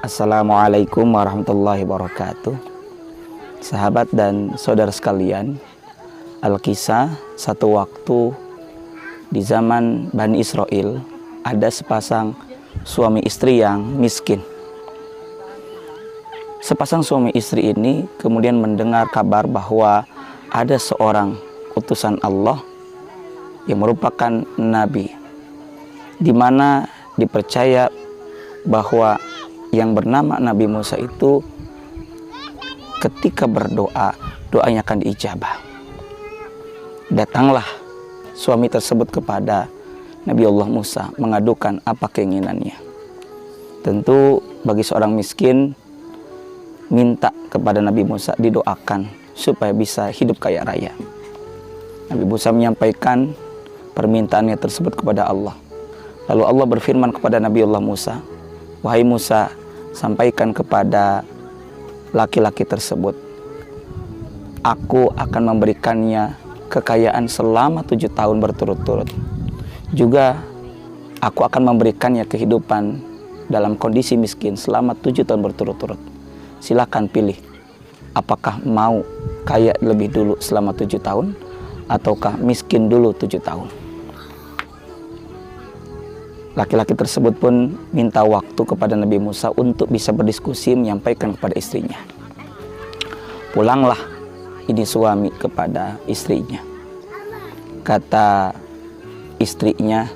Assalamualaikum warahmatullahi wabarakatuh. Sahabat dan saudara sekalian, Alkisah satu waktu di zaman Bani Israel ada sepasang suami istri yang miskin. Sepasang suami istri ini kemudian mendengar kabar bahwa ada seorang utusan Allah yang merupakan nabi, di mana dipercaya bahwa yang bernama Nabi Musa itu ketika berdoa, doanya akan diijabah. Datanglah suami tersebut kepada Nabi Allah Musa mengadukan apa keinginannya. Tentu bagi seorang miskin, minta kepada Nabi Musa didoakan supaya bisa hidup kaya raya. Nabi Musa menyampaikan permintaannya tersebut kepada Allah. Lalu Allah berfirman kepada Nabi Allah Musa, "Wahai Musa, sampaikan kepada laki-laki tersebut, aku akan memberikannya kekayaan selama 7 tahun berturut-turut. Juga aku akan memberikannya kehidupan dalam kondisi miskin selama 7 tahun berturut-turut. Silakan pilih, apakah mau kaya lebih dulu selama 7 tahun ataukah miskin dulu 7 tahun. Laki-laki tersebut pun minta waktu kepada Nabi Musa untuk bisa berdiskusi menyampaikan kepada istrinya. Pulanglah ini suami kepada istrinya. Kata istrinya,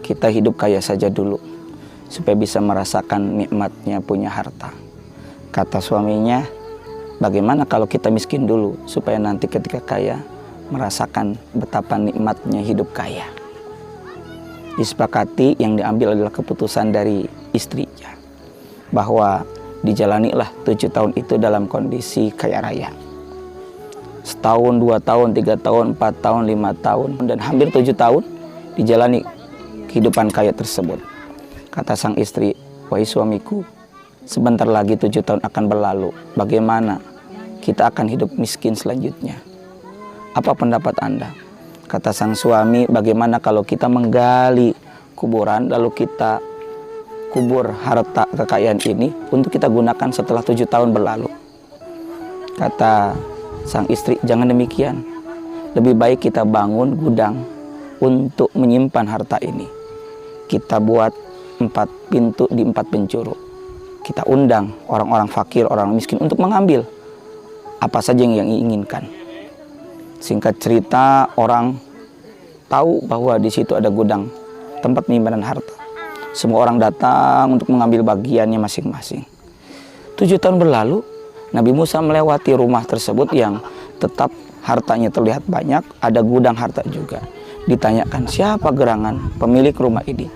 kita hidup kaya saja dulu supaya bisa merasakan nikmatnya punya harta. Kata suaminya, bagaimana kalau kita miskin dulu supaya nanti ketika kaya merasakan betapa nikmatnya hidup kaya. Disepakati, yang diambil adalah keputusan dari istrinya bahwa dijalanilah 7 tahun itu dalam kondisi kaya raya. Setahun, 2 tahun, 3 tahun, 4 tahun, 5 tahun, dan hampir 7 tahun dijalani kehidupan kaya tersebut. Kata sang istri, wahai suamiku, sebentar lagi 7 tahun akan berlalu. Bagaimana kita akan hidup miskin selanjutnya? Apa pendapat Anda? Kata sang suami, bagaimana kalau kita menggali kuburan lalu kita kubur harta kekayaan ini untuk kita gunakan setelah 7 tahun berlalu. Kata sang istri, jangan demikian. Lebih baik kita bangun gudang untuk menyimpan harta ini. Kita buat 4 pintu di 4 penjuru. Kita undang orang-orang fakir, orang miskin untuk mengambil apa saja yang inginkan. Singkat cerita, orang tahu bahwa di situ ada gudang tempat penyimpanan harta. Semua orang datang untuk mengambil bagiannya masing-masing. 7 tahun berlalu, Nabi Musa melewati rumah tersebut yang tetap hartanya terlihat banyak, ada gudang harta juga. Ditanyakan siapa gerangan pemilik rumah ini.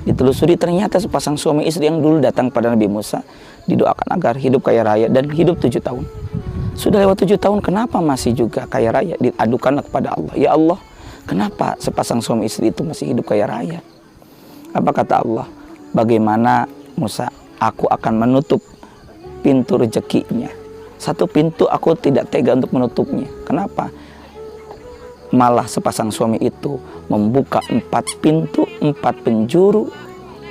Ditelusuri, ternyata sepasang suami istri yang dulu datang pada Nabi Musa, didoakan agar hidup kaya raya dan hidup 7 tahun. Sudah lewat 7 tahun, kenapa masih juga kaya raya? Diadukanlah kepada Allah. Ya Allah, kenapa sepasang suami istri itu masih hidup kaya raya? Apa kata Allah? Bagaimana Musa? Aku akan menutup pintu rezekinya. Satu pintu aku tidak tega untuk menutupnya. Kenapa? Malah sepasang suami itu membuka 4 pintu, 4 penjuru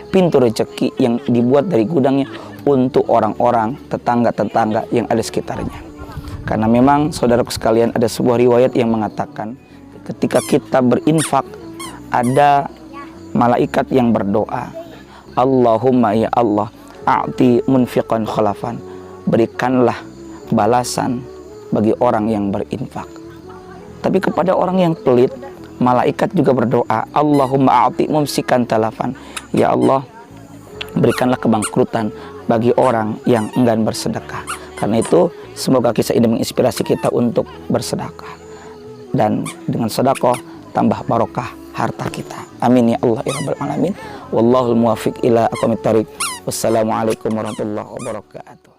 pintu rezeki yang dibuat dari gudangnya untuk orang-orang tetangga-tetangga yang ada sekitarnya. Karena memang saudaraku sekalian, ada sebuah riwayat yang mengatakan ketika kita berinfak, ada malaikat yang berdoa, Allahumma ya Allah, a'ti munfiqan khalafan, berikanlah balasan bagi orang yang berinfak. Tapi kepada orang yang pelit, malaikat juga berdoa, Allahumma a'ti mumsikan talafan, ya Allah, berikanlah kebangkrutan bagi orang yang enggan bersedekah. Karena itu, semoga kisah ini menginspirasi kita untuk bersedekah. Dan dengan sedekah tambah barokah harta kita. Amin ya Allah ya Rabbal Alamin. Wallahul muwaffiq ila aqwamit thoriq. Wassalamualaikum warahmatullahi wabarakatuh.